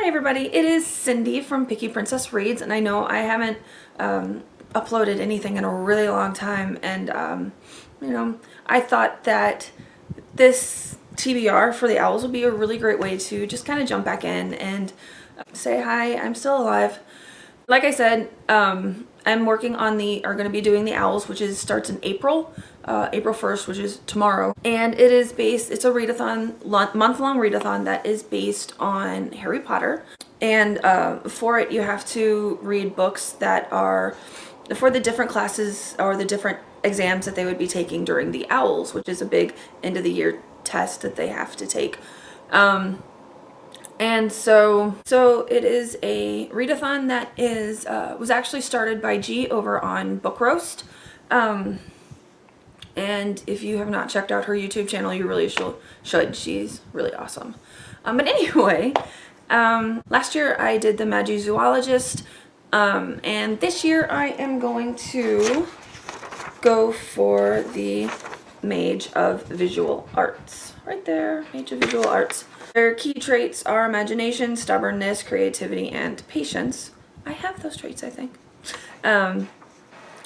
Hi everybody, it is Cyndi from Picky Princess Reads, and I know I haven't uploaded anything in a really long time, and I thought that this TBR for the owls would be a really great way to just kind of jump back in and say hi, I'm still alive. Like I said, I'm working on going to be doing the owls, which starts in April 1st, which is tomorrow. And it's a readathon, month-long readathon that is based on Harry Potter. And for it, you have to read books that are for the different classes or the different exams that they would be taking during the owls, which is a big end of the year test that they have to take. And so it is a readathon that was actually started by G over on Book Roast. And if you have not checked out her YouTube channel, you really should. She's really awesome. But anyway, last year I did the Majas Wallah, and this year I am going to go for the Mage of Visual Arts. Right there, Mage of Visual Arts. Their key traits are imagination, stubbornness, creativity, and patience. I have those traits, I think.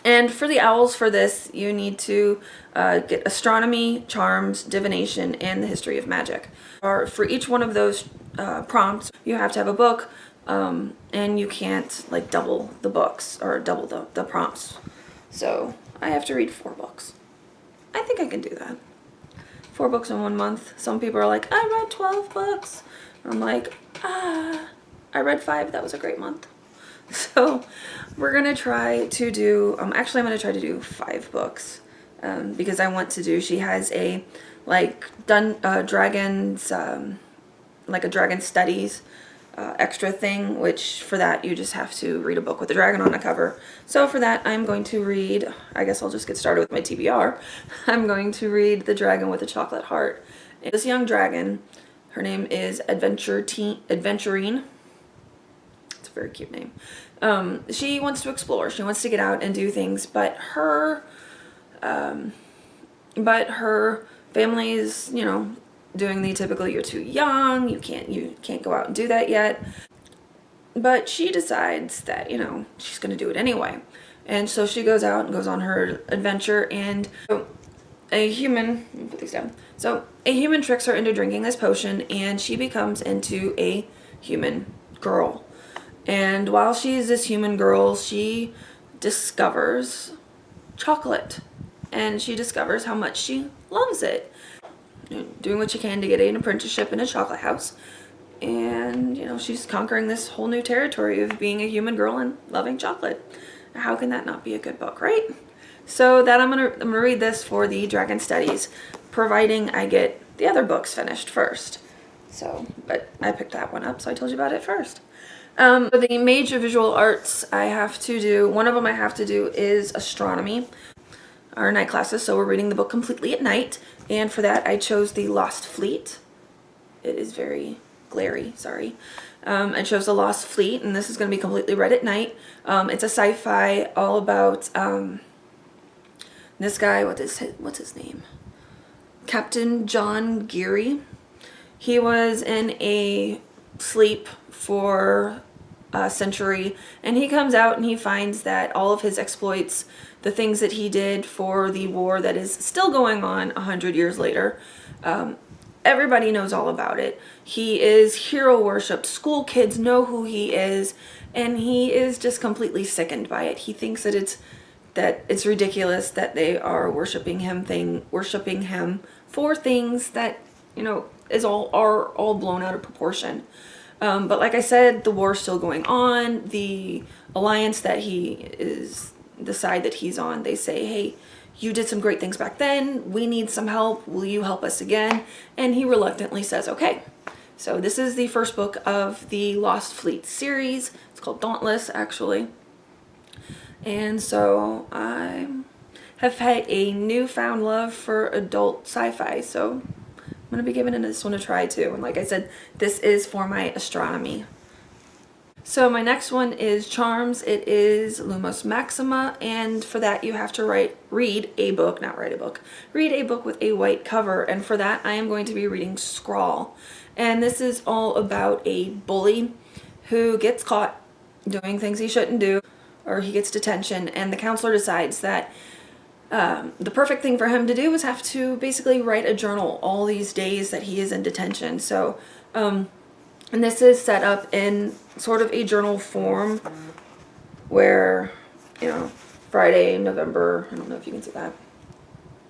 And for the owls for this, you need to get astronomy, charms, divination, and the history of magic. For each one of those prompts, you have to have a book, and you can't like double the books or double the prompts. So I have to read 4 books. I think I can do that. 4 books in 1 month. Some people are like, I read 12 books. I'm like, I read 5. That was a great month. So we're going to try to do, actually I'm going to try to do 5 books. Because I want to do, she has a, dragons, like a dragon studies extra thing, which for that you just have to read a book with a dragon on the cover. So for that I'm going to read, I guess I'll just get started with my TBR. I'm going to read The Dragon with a Chocolate Heart. And this young dragon, her name is Adventurine. It's a very cute name. She wants to explore, she wants to get out and do things, but her family is, doing the typical, you're too young, you can't go out and do that yet. But she decides that, she's going to do it anyway. And so she goes out and goes on her adventure, and a human, let me put these down. So a human tricks her into drinking this potion, and she becomes into a human girl. And while she's this human girl, she discovers chocolate, and she discovers how much she loves it. Doing what she can to get an apprenticeship in a chocolate house, and she's conquering this whole new territory of being a human girl and loving chocolate. How can that not be a good book, right? So that I'm gonna read this for the Dragon Studies, providing I get the other books finished first. So, but I picked that one up, so I told you about it first. For the Mage of Visual Arts, one of them I have to do is astronomy. Our night classes, so we're reading the book completely at night, and for that I chose The Lost Fleet. It is very glary, sorry. I chose The Lost Fleet, and this is going to be completely read at night. It's a sci-fi all about this guy, what's his name? Captain John Geary. He was in a sleep for a century, and he comes out and he finds that all of his exploits, the things that he did for the war that is still going on 100 years later, everybody knows all about it. He is hero worshipped. School kids know who he is, and he is just completely sickened by it. He thinks that it's ridiculous that they are worshiping him for things that are all blown out of proportion. But like I said, the war's still going on. The alliance that the side that he's on, they say, hey, you did some great things back then. We need some help. Will you help us again? And he reluctantly says, okay. So this is the first book of the Lost Fleet series. It's called Dauntless, actually. And so I have had a newfound love for adult sci-fi, so I'm going to be giving this one a try too. And like I said, this is for my astronomy. So my next one is Charms. It is Lumos Maxima, and for that you have to read a book with a white cover, and for that I am going to be reading Scrawl. And this is all about a bully who gets caught doing things he shouldn't do, or he gets detention, and the counselor decides that the perfect thing for him to do is have to basically write a journal all these days that he is in detention. So, and this is set up in sort of a journal form where, you know, Friday, November, I don't know if you can see that,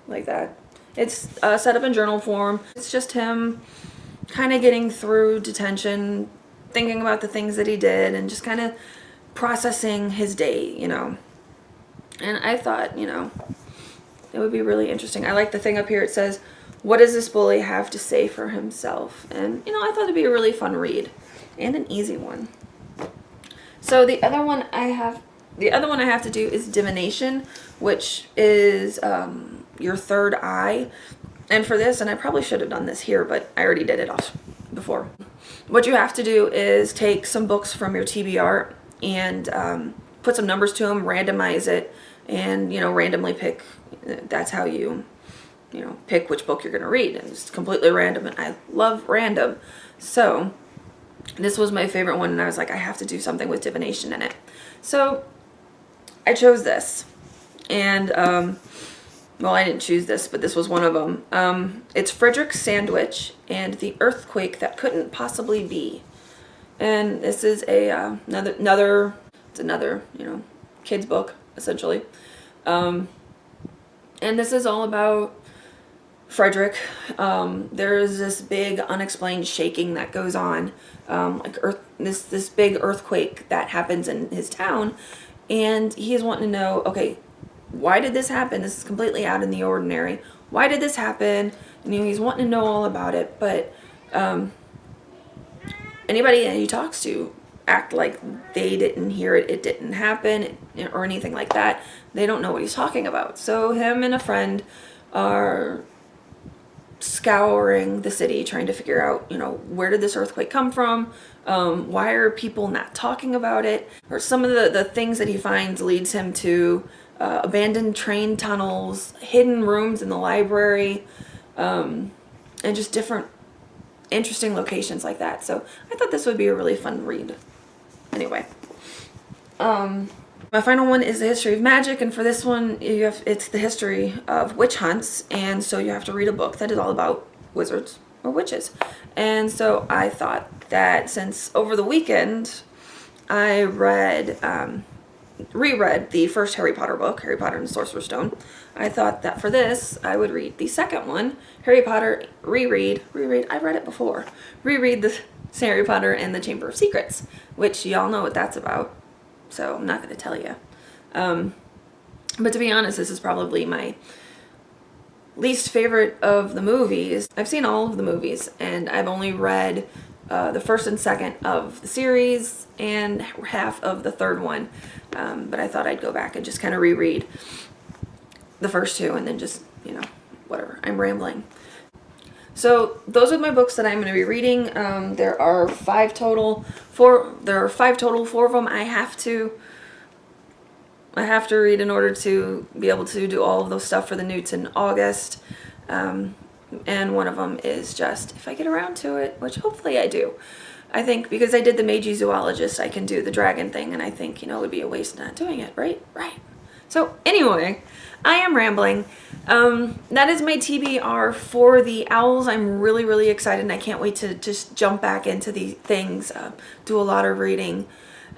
like that. It's set up in journal form. It's just him kind of getting through detention, thinking about the things that he did, and just kind of processing his day, you know. And I thought, you know, it would be really interesting. I like the thing up here. It says, what does this bully have to say for himself? And, you know, I thought it'd be a really fun read and an easy one. So the other one I have to do is Diminution, which is your third eye. And for this, and I probably should have done this here, but I already did it off before. What you have to do is take some books from your TBR and put some numbers to them, randomize it, and, you know, randomly pick. That's how you know, pick which book you're going to read. And it's completely random, and I love random. So this was my favorite one, and I was like, I have to do something with divination in it. So I chose this. And, well, I didn't choose this, but this was one of them. It's Frederick's Sandwich and the Earthquake That Couldn't Possibly Be. And this is a another, you know, kid's book, essentially. And this is all about Frederick. There is this big unexplained shaking that goes on, like this big earthquake that happens in his town, and he's wanting to know, okay, why did this happen? This is completely out in the ordinary. Why did this happen? And, you know, he's wanting to know all about it, but anybody that he talks to act like they didn't hear it, it didn't happen, or anything like that. They don't know what he's talking about. So him and a friend are scouring the city trying to figure out, you know, where did this earthquake come from? Why are people not talking about it? Or some of the things that he finds leads him to abandoned train tunnels, hidden rooms in the library, and just different interesting locations like that. So I thought this would be a really fun read. Anyway, my final one is the history of magic, and for this one, it's the history of witch hunts, and so you have to read a book that is all about wizards or witches. And so I thought that since over the weekend I reread the first Harry Potter book, Harry Potter and the Sorcerer's Stone, I thought that for this I would read the second one, Harry Potter, reread, I've read it before, reread the Harry Potter and the Chamber of Secrets, which y'all know what that's about, so I'm not going to tell you. But to be honest, this is probably my least favorite of the movies. I've seen all of the movies, and I've only read the first and second of the series and half of the third one. But I thought I'd go back and just kind of reread the first two, and then just, you know, whatever. I'm rambling. So those are my books that I'm going to be reading. There are five total. Four of them I have to read in order to be able to do all of those stuff for the Newts in August. And one of them is just, if I get around to it, which hopefully I do. I think because I did the Meiji Zoologist, I can do the dragon thing, and I think, you know, it would be a waste not doing it, right? Right. So anyway, I am rambling. That is my TBR for the owls. I'm really, really excited, and I can't wait to just jump back into these things, do a lot of reading.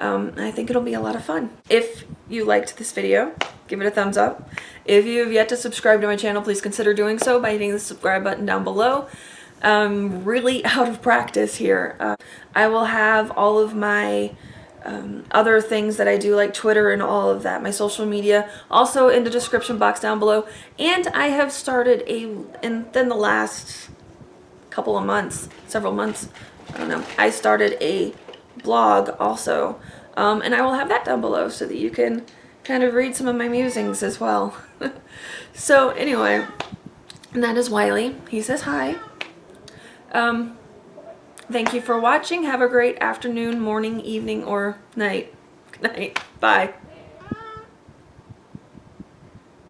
I think it'll be a lot of fun. If you liked this video, give it a thumbs up. If you have yet to subscribe to my channel, please consider doing so by hitting the subscribe button down below. I'm really out of practice here. I will have all of my other things that I do, like Twitter and all of that, my social media, also in the description box down below. And I have started in the last couple of months, several months, I don't know, I started a blog also, and I will have that down below so that you can kind of read some of my musings as well. So anyway, and that is Wiley. He says hi. Thank you for watching. Have a great afternoon, morning, evening, or night. Good night. Bye.